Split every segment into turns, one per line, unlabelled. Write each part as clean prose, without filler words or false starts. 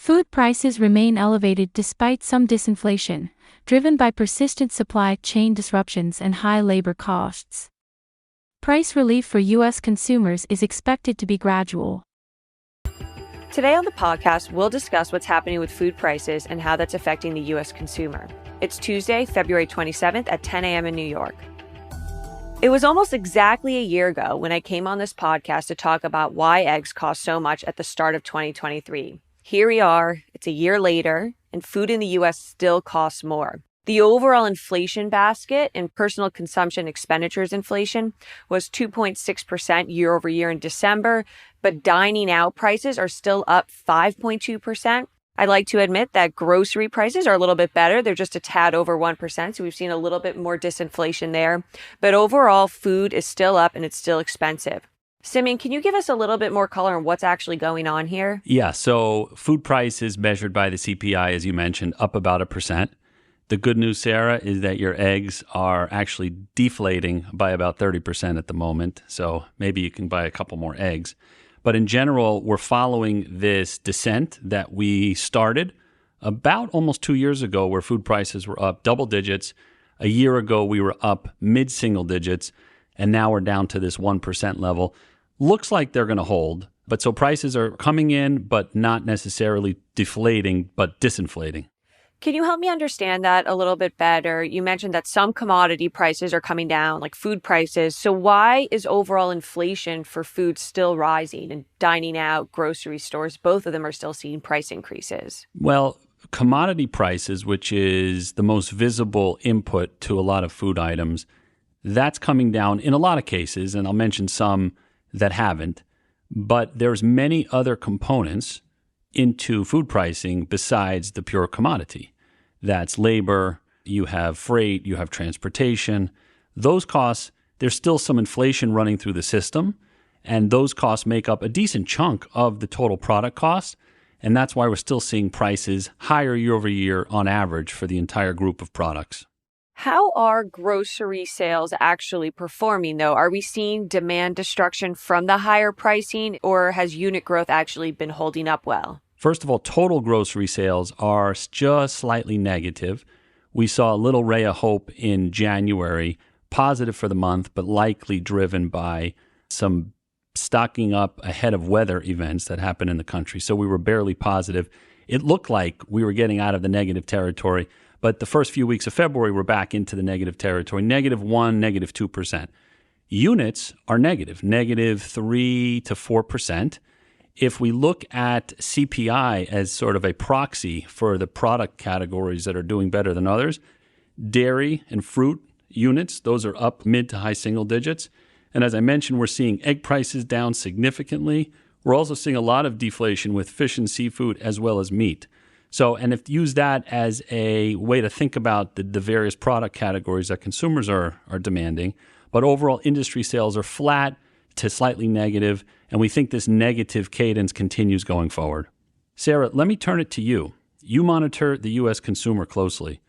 Food prices remain elevated despite some disinflation, driven by persistent supply chain disruptions and high labor costs. Price relief for U.S. consumers is expected to be gradual.
Today on the podcast, we'll discuss what's happening with food prices and how that's affecting the U.S. consumer. It's Tuesday, February 27th at 10 a.m. in New York. It was almost exactly a year ago when I came on this podcast to talk about why eggs cost so much at the start of 2023. Here we are, it's a year later, and food in the U.S. still costs more. The overall inflation basket and personal consumption expenditures inflation was 2.6% year over year in December, but dining out prices are still up 5.2%. I'd like to admit that grocery prices are a little bit better. They're just a tad over 1%, so we've seen a little bit more disinflation there. But overall, food is still up and it's still expensive. Simeon, can you give us a little bit more color on what's actually going on here?
Yeah, so food prices measured by the CPI, as you mentioned, up about 1%. The good news, Sarah, is that your eggs are actually deflating by about 30% at the moment. So maybe you can buy a couple more eggs. But in general, we're following this descent that we started about almost 2 years ago, where food prices were up double digits. A year ago, we were up mid-single digits, and now we're down to this 1% level. Looks like they're going to hold. But so prices are coming in, but not necessarily deflating, but disinflating.
Can you help me understand that a little bit better? You mentioned that some commodity prices are coming down, like food prices. So why is overall inflation for food still rising, and dining out, grocery stores, both of them are still seeing price increases?
Well, commodity prices, which is the most visible input to a lot of food items, that's coming down in a lot of cases, and I'll mention some that haven't. But there's many other components into food pricing besides the pure commodity. That's labor, you have freight, you have transportation. Those costs, there's still some inflation running through the system, and those costs make up a decent chunk of the total product cost, and that's why we're still seeing prices higher year over year on average for the entire group of products.
How are grocery sales actually performing, though? Are we seeing demand destruction from the higher pricing, or has unit growth actually been holding up well?
First of all, total grocery sales are just slightly negative. We saw a little ray of hope in January, positive for the month, but likely driven by some stocking up ahead of weather events that happened in the country. So we were barely positive. It looked like we were getting out of the negative territory, but the first few weeks of February, we're back into the negative territory, -1%, -2%. Units are negative, -3 to 4%. If we look at CPI as sort of a proxy for the product categories that are doing better than others, dairy and fruit units, those are up mid to high single digits. And as I mentioned, we're seeing egg prices down significantly. We're also seeing a lot of deflation with fish and seafood as well as meat. So, and if use that as a way to think about the various product categories that consumers are demanding, but overall industry sales are flat to slightly negative, and we think this negative cadence continues going forward. Sarah, let me turn it to you. You monitor the U.S. consumer closely.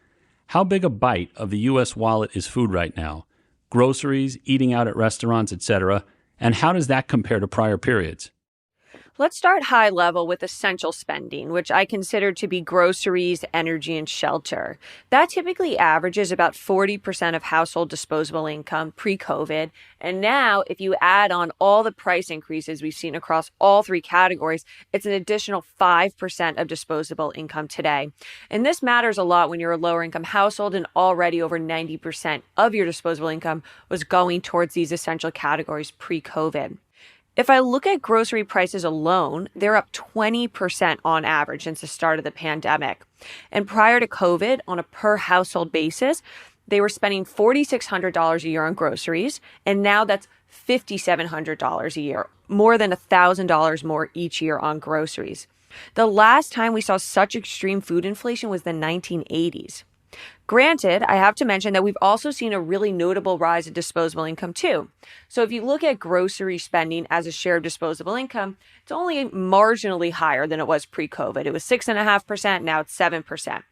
How big a bite of the U.S. wallet is food right now? Groceries, eating out at restaurants, etc. And how does that compare to prior periods?
Let's start high level with essential spending, which I consider to be groceries, energy, and shelter. That typically averages about 40% of household disposable income pre-COVID. And now, if you add on all the price increases we've seen across all three categories, it's an additional 5% of disposable income today. And this matters a lot when you're a lower income household and already over 90% of your disposable income was going towards these essential categories pre-COVID. If I look at grocery prices alone, they're up 20% on average since the start of the pandemic. And prior to COVID, on a per household basis, they were spending $4,600 a year on groceries, and now that's $5,700 a year, more than $1,000 more each year on groceries. The last time we saw such extreme food inflation was the 1980s. Granted, I have to mention that we've also seen a really notable rise in disposable income too. So if you look at grocery spending as a share of disposable income, it's only marginally higher than it was pre-COVID. It was 6.5%, now it's 7%.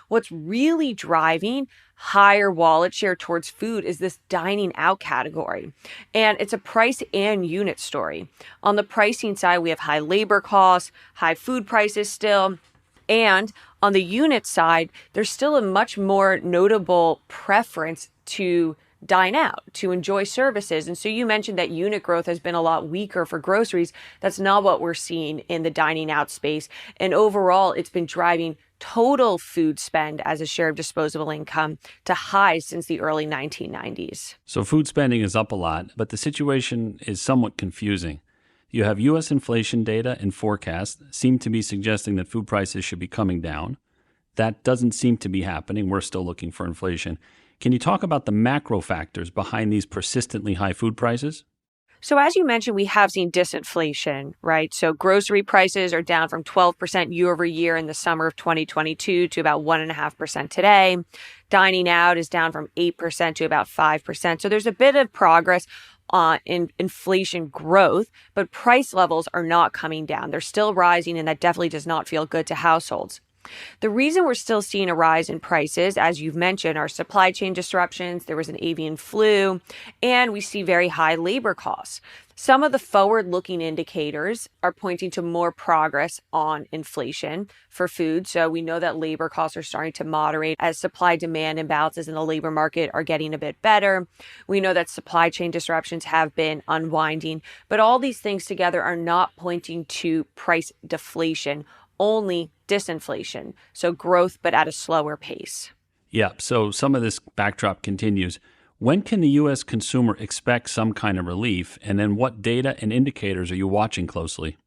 What's really driving higher wallet share towards food is this dining out category. And it's a price and unit story. On the pricing side, we have high labor costs, high food prices still, And on the unit side, there's still a much more notable preference to dine out, to enjoy services. And so you mentioned that unit growth has been a lot weaker for groceries. That's not what we're seeing in the dining out space. And overall, it's been driving total food spend as a share of disposable income to highs since the early 1990s.
So food spending is up a lot, but the situation is somewhat confusing. You have U.S. inflation data and forecasts seem to be suggesting that food prices should be coming down. That doesn't seem to be happening. We're still looking for inflation. Can you talk about the macro factors behind these persistently high food prices?
So as you mentioned, we have seen disinflation, right? So grocery prices are down from 12% year over year in the summer of 2022 to about 1.5% today. Dining out is down from 8% to about 5%. So there's a bit of progress in inflation growth, but price levels are not coming down. They're still rising, and that definitely does not feel good to households. The reason we're still seeing a rise in prices, as you've mentioned, are supply chain disruptions. There was an avian flu, and we see very high labor costs. Some of the forward-looking indicators are pointing to more progress on inflation for food. So we know that labor costs are starting to moderate as supply-demand imbalances in the labor market are getting a bit better. We know that supply chain disruptions have been unwinding, but all these things together are not pointing to price deflation, only disinflation, so growth but at a slower pace.
Yeah, so some of this backdrop continues. When can the U.S. consumer expect some kind of relief? And then what data and indicators are you watching closely?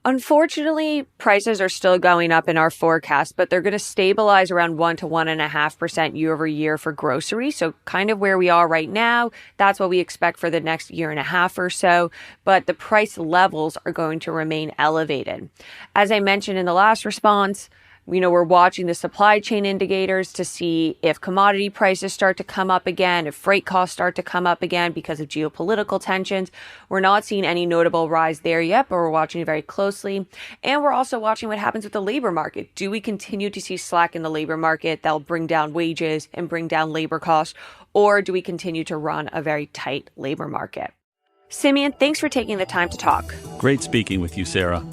Unfortunately, prices are still going up in our forecast, but they're going to stabilize around 1 to 1.5% year over year for groceries. So kind of where we are right now, that's what we expect for the next year and a half or so. But the price levels are going to remain elevated. As I mentioned in the last response, we're watching the supply chain indicators to see if commodity prices start to come up again, if freight costs start to come up again because of geopolitical tensions. We're not seeing any notable rise there yet, but we're watching it very closely. And we're also watching what happens with the labor market. Do we continue to see slack in the labor market that'll bring down wages and bring down labor costs? Or do we continue to run a very tight labor market? Simeon, thanks for taking the time to talk.
Great speaking with you, Sarah.